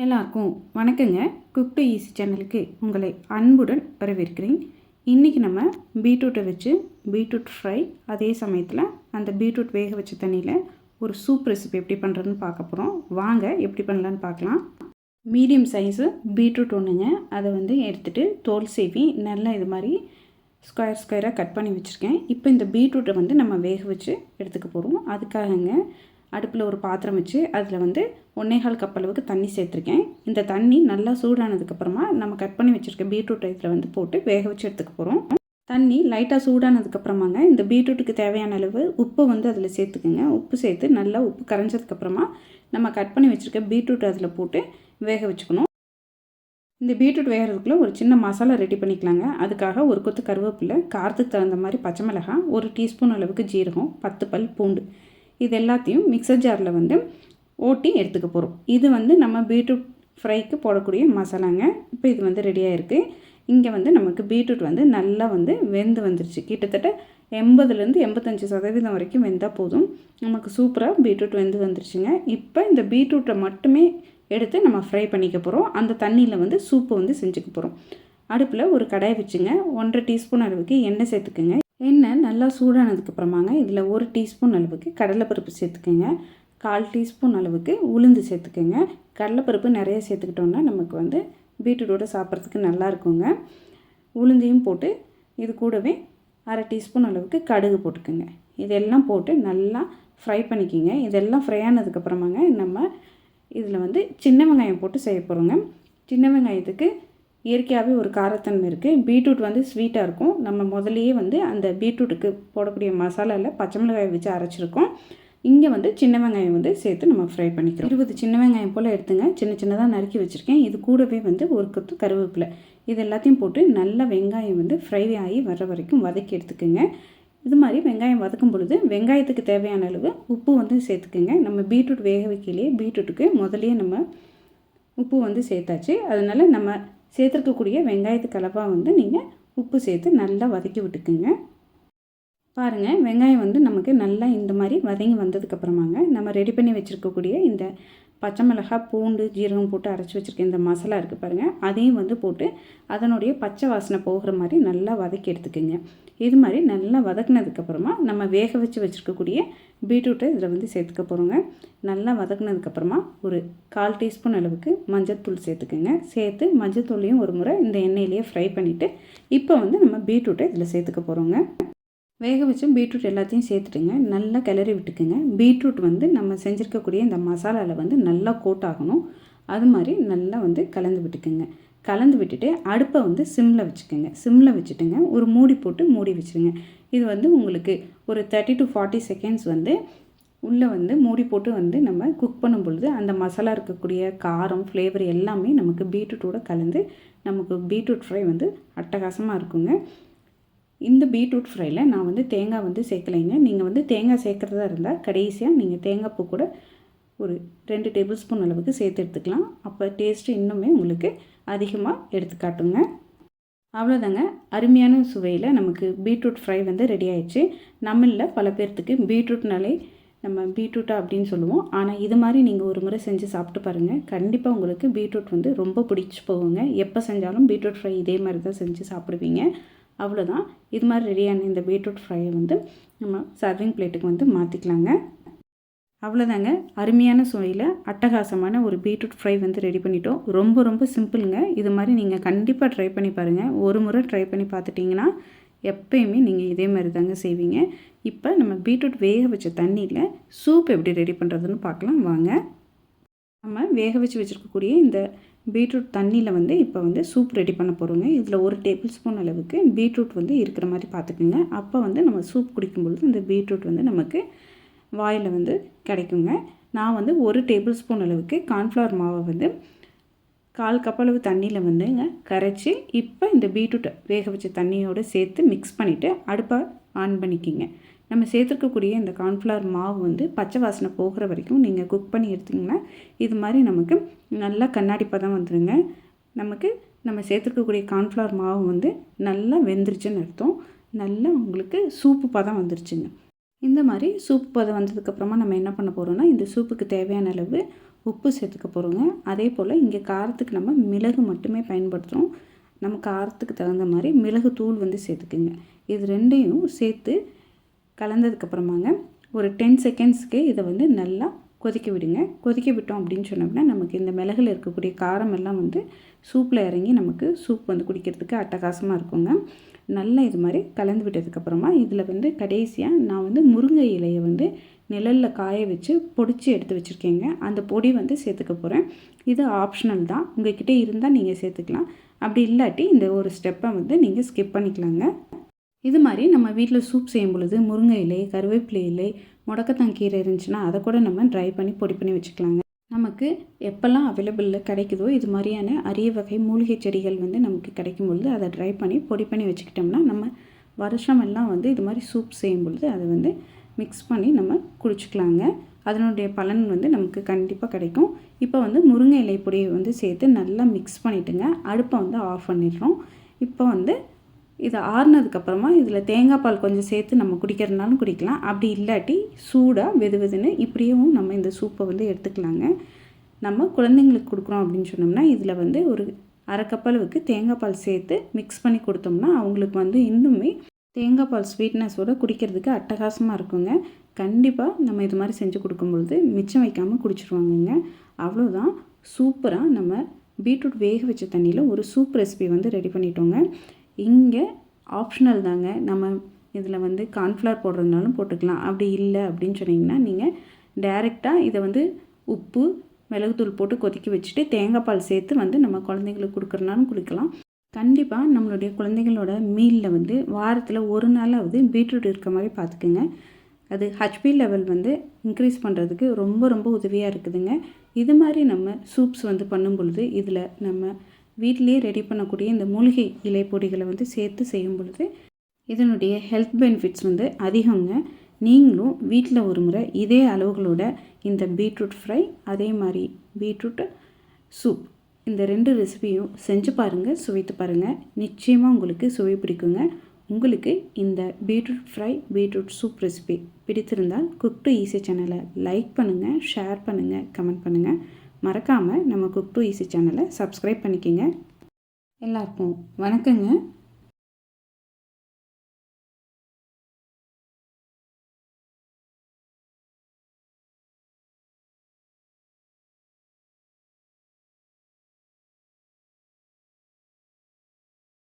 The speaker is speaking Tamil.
எல்லாருக்கும் வணக்கங்க. குக் டு ஈஸி சேனலுக்கு உங்களை அன்புடன் வரவேற்கிறேன். இன்றைக்கி நம்ம பீட்ரூட்டை வச்சு பீட்ரூட் ஃப்ரை, அதே சமயத்தில் அந்த பீட்ரூட் வேக வச்ச தண்ணியில் ஒரு சூப் ரெசிபி எப்படி பண்ணுறதுன்னு பார்க்க போகிறோம். வாங்க எப்படி பண்ணலான்னு பார்க்கலாம். மீடியம் சைஸு பீட்ரூட் ஒன்றுங்க, அதை எடுத்துகிட்டு தோல் சீவி நல்லா இது மாதிரி ஸ்கொயராக கட் பண்ணி வச்சுருக்கேன். இப்போ இந்த பீட்ரூட்டை நம்ம வேக வச்சு எடுத்துக்க போகிறோம். அதுக்காகங்க அடுப்பில் ஒரு பாத்திரம் வச்சு அதில் 1.25 கப் அளவுக்கு தண்ணி சேர்த்துருக்கேன். இந்த தண்ணி நல்லா சூடானதுக்கப்புறமா நம்ம கட் பண்ணி வச்சுருக்க பீட்ரூட் இதில் போட்டு வேக வச்சு எடுத்துக்க போகிறோம். தண்ணி லைட்டாக சூடானதுக்கப்புறமாங்க இந்த பீட்ரூட்டுக்கு தேவையான அளவு உப்பு அதில் சேர்த்துக்குங்க. உப்பு சேர்த்து நல்லா உப்பு கரைஞ்சதுக்கப்புறமா நம்ம கட் பண்ணி வச்சுருக்க பீட்ரூட் அதில் போட்டு வேக வச்சுக்கணும். இந்த பீட்ரூட் வேகிறதுக்குள்ளே ஒரு சின்ன மசாலா ரெடி பண்ணிக்கலாங்க. அதுக்காக ஒரு கொத்து கருவேப்பிலை, காரத்துக்கு தகுந்த மாதிரி பச்சை மிளகாய், 1 டீஸ்பூன் அளவுக்கு ஜீரகம், 10 பல் பூண்டு, இது எல்லாத்தையும் மிக்சர் ஜாரில் ஓட்டி எடுத்துக்க போகிறோம். இது நம்ம பீட்ரூட் ஃப்ரைக்கு போடக்கூடிய மசாலாங்க. இப்போ இது ரெடியாக இருக்குது. இங்கே நமக்கு பீட்ரூட் நல்லா வெந்து வந்துருச்சு. கிட்டத்தட்ட 80லேருந்து 85% வரைக்கும் வெந்தால் போதும். நமக்கு சூப்பராக பீட்ரூட் வெந்து வந்துருச்சுங்க. இப்போ இந்த பீட்ரூட்டை மட்டுமே எடுத்து நம்ம ஃப்ரை பண்ணிக்க போகிறோம். அந்த தண்ணியில் சூப்பு செஞ்சுக்க போகிறோம். அடுப்பில் ஒரு கடாய் வச்சுங்க. 1.5 டீஸ்பூன் அளவுக்கு எண்ணெய் சேர்த்துக்குங்க. எண்ணெய் நல்லா சூடானதுக்கப்புறமாங்க இதில் 1 டீஸ்பூன் அளவுக்கு கடலைப்பருப்பு சேர்த்துக்கோங்க. 1/4 டீஸ்பூன் அளவுக்கு உளுந்து சேர்த்துக்கோங்க. கடலைப்பருப்பு நிறைய சேர்த்துக்கிட்டோன்னா நமக்கு பீட்ரூட்டோடு சாப்பிட்றதுக்கு நல்லா இருக்குங்க. உளுந்தையும் போட்டு இது கூடவே 1/2 டீஸ்பூன் அளவுக்கு கடுகு போட்டுக்கோங்க. இதெல்லாம் போட்டு நல்லா ஃப்ரை பண்ணிக்கோங்க. இதெல்லாம் ஃப்ரை ஆனதுக்கப்புறமாங்க நம்ம இதில் சின்ன வெங்காயம் போட்டு செய்ய போகிறோங்க. சின்ன வெங்காயத்துக்கு இயற்கையாகவே ஒரு காரத்தன்மை இருக்குது. பீட்ரூட் ஸ்வீட்டாக இருக்கும். நம்ம முதலையே அந்த பீட்ரூட்டுக்கு போடக்கூடிய மசாலாவில் பச்சை மிளகாய் வச்சு அரைச்சிருக்கோம். இங்கே சின்ன வெங்காயம் சேர்த்து நம்ம ஃப்ரை பண்ணிக்கிறோம். 20 சின்ன வெங்காயம் போல் எடுத்துங்க. சின்னதாக நறுக்கி வச்சுருக்கேன். இது கூடவே ஒரு கொத்து கருவேப்பிலை, இது எல்லாத்தையும் போட்டு நல்லா வெங்காயம் ஃப்ரை ஆகி வர்ற வரைக்கும் வதக்கி எடுத்துக்கோங்க. இது மாதிரி வெங்காயம் வதக்கும் பொழுது வெங்காயத்துக்கு தேவையான அளவு உப்பு சேர்த்துக்குங்க. நம்ம பீட்ரூட் வேக வைக்கலையே பீட்ரூட்டுக்கு முதலையே நம்ம உப்பு சேர்த்தாச்சு. அதனால் நம்ம சேர்த்துருக்கக்கூடிய வெங்காயத்துக்கு அளவாக நீங்கள் உப்பு சேர்த்து நல்லா வதக்கி விட்டுக்குங்க. பாருங்கள், வெங்காயம் நமக்கு நல்லா இந்த மாதிரி வதங்கி வந்ததுக்கப்புறமாங்க நம்ம ரெடி பண்ணி வச்சுருக்கக்கூடிய இந்த பச்சை மிளகாய், பூண்டு, ஜீரகம் போட்டு அரைச்சி வச்சுருக்க இந்த மசாலா இருக்குது பாருங்கள், அதையும் போட்டு அதனுடைய பச்சை வாசனை போகிற மாதிரி நல்லா வதக்கி எடுத்துக்குங்க. இது மாதிரி நல்லா வதக்குனதுக்கப்புறமா நம்ம வேக வச்சு வச்சுருக்கக்கூடிய பீட்ரூட்டை இதில் சேர்த்துக்க போகிறோங்க. நல்லா வதக்குனதுக்கப்புறமா ஒரு 1/4 டீஸ்பூன் அளவுக்கு மஞ்சள்தூள் சேர்த்துக்குங்க. சேர்த்து மஞ்சள்தூளையும் ஒரு முறை இந்த எண்ணெயிலேயே ஃப்ரை பண்ணிவிட்டு இப்போ நம்ம பீட்ரூட்டை இதில் சேர்த்துக்க போகிறோங்க. வேக வச்சு பீட்ரூட் எல்லாத்தையும் சேர்த்துட்டுங்க நல்லா கிளறி விட்டுக்குங்க. பீட்ரூட் நம்ம செஞ்சுருக்கக்கூடிய இந்த மசாலாவில் நல்லா கோட் ஆகணும். அது மாதிரி நல்லா கலந்து விட்டுக்குங்க. கலந்து விட்டுட்டு அடுப்பை சிம்மில் வச்சுக்கோங்க. சிம்மில் வச்சுட்டுங்க ஒரு மூடி போட்டு மூடி வச்சுருங்க. இது உங்களுக்கு ஒரு 30 to 40 செகண்ட்ஸ் உள்ளே மூடி போட்டு நம்ம குக் பண்ணும் பொழுது அந்த மசாலா இருக்கக்கூடிய காரம், ஃப்ளேவர் எல்லாமே நமக்கு பீட்ரூட்டோடு கலந்து நமக்கு பீட்ரூட் ஃப்ரை அட்டகாசமாக இருக்குங்க. இந்த பீட்ரூட் ஃப்ரையில் நான் தேங்காய் சேர்க்கலைங்க. நீங்கள் தேங்காய் சேர்க்குறதா இருந்தால் கடைசியாக நீங்கள் தேங்காய் பூ கூட ஒரு 2 டேபிள் ஸ்பூன் அளவுக்கு சேர்த்து எடுத்துக்கலாம். அப்போ டேஸ்ட்டு இன்னுமே உங்களுக்கு அதிகமாக எடுத்துக்காட்டுங்க. அவ்வளோதாங்க, அருமையான சுவையில் நமக்கு பீட்ரூட் ஃப்ரை ரெடி ஆயிடுச்சு. நம்மளில் பல பேர்த்துக்கு பீட்ரூட்னாலே நம்ம பீட்ரூட்டா அப்படின்னு சொல்லுவோம். ஆனால் இது மாதிரி நீங்கள் ஒரு முறை செஞ்சு சாப்பிட்டு பாருங்கள். கண்டிப்பாக உங்களுக்கு பீட்ரூட் ரொம்ப பிடிச்சி போகுங்க. எப்போ செஞ்சாலும் பீட்ரூட் ஃப்ரை இதே மாதிரி தான் செஞ்சு சாப்பிடுவீங்க. அவ்வளோதான், இது மாதிரி ரெடியான இந்த பீட்ரூட் ஃப்ரையை நம்ம சர்விங் பிளேட்டுக்கு மாற்றிக்கலாங்க. அவ்வளோதாங்க, அருமையான சுவையில் அட்டகாசமான ஒரு பீட்ரூட் ஃப்ரை ரெடி பண்ணிட்டோம். ரொம்ப ரொம்ப சிம்பிளுங்க. இது மாதிரி நீங்கள் கண்டிப்பாக ட்ரை பண்ணி பாருங்கள். ஒரு முறை ட்ரை பண்ணி பார்த்துட்டிங்கன்னா எப்பயுமே நீங்கள் இதே மாதிரி தாங்க செய்வீங்க. இப்போ நம்ம பீட்ரூட் வேக வச்ச தண்ணியில் சூப் எப்படி ரெடி பண்ணுறதுன்னு பார்க்கலாம் வாங்க. நம்ம வேக வச்சு வச்சுருக்கக்கூடிய இந்த பீட்ரூட் தண்ணியில் இப்போ சூப் ரெடி பண்ண போகிறோங்க. இதில் 1 டேபிள் ஸ்பூன் அளவுக்கு பீட்ரூட் இருக்கிற மாதிரி பார்த்துக்குங்க. அப்போ நம்ம சூப் குடிக்கும்பொழுது இந்த பீட்ரூட் நமக்கு வாயில் கிடைக்குங்க. நான் 1 டேபிள் ஸ்பூன் அளவுக்கு கார்ன்ஃப்ளவர் மாவை 1/4 கப் அளவு தண்ணியில் கரைச்சி இப்போ இந்த பீட்ரூட்டை வேக வச்ச தண்ணியோடு சேர்த்து மிக்ஸ் பண்ணிவிட்டு அடுப்பை ஆன் பண்ணிக்கிங்க. நம்ம சேர்த்துருக்கக்கூடிய இந்த கார்ன்ஃப்ளவர் மாவு பச்சை வாசனை போகிற வரைக்கும் நீங்கள் குக் பண்ணி எடுத்திங்கன்னா இது மாதிரி நமக்கு நல்லா கண்ணாடி பதம் வந்துடுங்க. நமக்கு நம்ம சேர்த்துருக்கக்கூடிய கார்ன்ஃப்ளவர் மாவு நல்லா வெந்துருச்சுன்னு அர்த்தம். நல்லா உங்களுக்கு சூப்பு பதம் வந்துருச்சுங்க. இந்த மாதிரி சூப் பதம் வந்ததுக்கப்புறமா நம்ம என்ன பண்ண போகிறோம்னா இந்த சூப்புக்கு தேவையான அளவு உப்பு சேர்த்துக்க போகிறோங்க. அதே போல் இங்கே காரத்துக்கு நம்ம மிளகு மட்டுமே பயன்படுத்துகிறோம். நம்ம காரத்துக்கு தகுந்த மாதிரி மிளகு தூள் வந்து சேர்த்துக்குங்க. இது ரெண்டையும் சேர்த்து கலந்ததுக்கப்புறமாங்க ஒரு 10 செகண்ட்ஸ்க்கு இதை வந்து நல்லா கொதிக்க விடுங்க. கொதிக்க விட்டோம் அப்படின்னு சொன்னோம்னா நமக்கு இந்த மிளகுல இருக்கக்கூடிய காரம் எல்லாம் வந்து சூப்பில் இறங்கி நமக்கு சூப் வந்து குடிக்கிறதுக்கு அட்டகாசமாக இருக்குங்க. நல்லா இது மாதிரி கலந்து விட்டதுக்கப்புறமா இதில் வந்து கடைசியாக நான் வந்து முருங்கை இலையை வந்து நிழலில் காய வச்சு பொடிச்சு எடுத்து வச்சுருக்கேங்க. அந்த பொடி வந்து சேர்த்துக்க போகிறேன். இது ஆப்ஷனல் தான், உங்கள்கிட்ட இருந்தால் நீங்கள் சேர்த்துக்கலாம். அப்படி இல்லாட்டி இந்த ஒரு ஸ்டெப்பை வந்து நீங்கள் ஸ்கிப் பண்ணிக்கலாங்க. இது மாதிரி நம்ம வீட்டில் சூப் செய்யும் பொழுது முருங்கை இலை, கருவேப்பிலை இலை, முடக்கத்தான் கீரை இருந்துச்சுன்னா அதை கூட நம்ம ட்ரை பண்ணி பொடி பண்ணி வச்சுக்கலாங்க. நமக்கு எப்போல்லாம் அவைலபிளில் கிடைக்குதோ இது மாதிரியான அரிய வகை மூலிகை செடிகள் வந்து நமக்கு கிடைக்கும் பொழுது அதை ட்ரை பண்ணி பொடி பண்ணி வச்சுக்கிட்டோம்னா நம்ம வருஷமெல்லாம் வந்து இது மாதிரி சூப் செய்யும் பொழுது அதை வந்து மிக்ஸ் பண்ணி நம்ம குடிச்சிக்கலாங்க. அதனுடைய பலன் வந்து நமக்கு கண்டிப்பாக கிடைக்கும். இப்போ வந்து முருங்கை இலை பொடியை வந்து சேர்த்து நல்லா மிக்ஸ் பண்ணிவிட்டுங்க அடுப்பை வந்து ஆஃப் பண்ணிடுறோம். இப்போ வந்து இதை ஆறுனதுக்கப்புறமா இதில் தேங்காய் பால் கொஞ்சம் சேர்த்து நம்ம குடிக்கிறதுனாலும் குடிக்கலாம். அப்படி இல்லாட்டி சூடாக வெதுன்னு இப்படியும் நம்ம இந்த சூப்பை வந்து எடுத்துக்கலாங்க. நம்ம குழந்தைங்களுக்கு கொடுக்குறோம் அப்படின்னு சொன்னோம்னா இதில் வந்து ஒரு அரை கப் அளவுக்கு தேங்காய் பால் சேர்த்து மிக்ஸ் பண்ணி கொடுத்தோம்னா அவங்களுக்கு வந்து இன்னுமே தேங்காய் பால் ஸ்வீட்னஸோடு குடிக்கிறதுக்கு அட்டகாசமாக இருக்குங்க. கண்டிப்பாக நம்ம இது மாதிரி செஞ்சு கொடுக்கும்பொழுது மிச்சம் வைக்காமல் குடிச்சிருவாங்கங்க. அவ்வளோதான், சூப்பராக நம்ம பீட்ரூட் வேக வச்ச தண்ணியில் ஒரு சூப் ரெசிபி வந்து ரெடி பண்ணிட்டோங்க. இங்கே ஆப்ஷனல் தாங்க, நம்ம இதில் வந்து கார்ன்ஃப்ளவர் போடுறதுனாலும் போட்டுக்கலாம். அப்படி இல்லை அப்படின்னு சொன்னிங்கன்னா நீங்கள் டைரெக்டாக இதை வந்து உப்பு மிளகுத்தூள் போட்டு கொதிக்க வச்சுட்டு தேங்காய் பால் சேர்த்து வந்து நம்ம குழந்தைங்களுக்கு கொடுக்குறனாலும் குடிக்கலாம். கண்டிப்பாக நம்மளுடைய குழந்தைங்களோட மீலில் வந்து வாரத்தில் ஒரு நாளாவது பீட்ரூட் இருக்க மாதிரி பார்த்துக்குங்க. அது ஹெச்பி லெவல் வந்து இன்க்ரீஸ் பண்ணுறதுக்கு ரொம்ப உதவியாக இருக்குதுங்க. இது மாதிரி நம்ம சூப்ஸ் வந்து பண்ணும் பொழுது இதில் நம்ம வீட்டிலே ரெடி பண்ணக்கூடிய இந்த மூலிகை இலை பொடிகளை வந்து சேர்த்து செய்யும் பொழுது இதனுடைய ஹெல்த் பெனிஃபிட்ஸ் வந்து அதிகங்க. நீங்களும் வீட்டில் ஒரு முறை இதே அளவுகளோட இந்த பீட்ரூட் ஃப்ரை அதே மாதிரி பீட்ரூட் சூப் இந்த 2 ரெசிபியும் செஞ்சு பாருங்கள், சுவைத்து பாருங்கள். நிச்சயமாக உங்களுக்கு சுவை பிடிக்குங்க. உங்களுக்கு இந்த beetroot fry beetroot soup recipe பிடித்திருந்தால் குக் டு ஈஸி சேனலை லைக் பண்ணுங்கள், ஷேர் பண்ணுங்கள், கமெண்ட் பண்ணுங்கள். மறக்காமல் நம்ம குக் டு ஈஸி சேனலை சப்ஸ்கிரைப் பண்ணிக்கோங்க. எல்லாருக்கும் வணக்கங்க.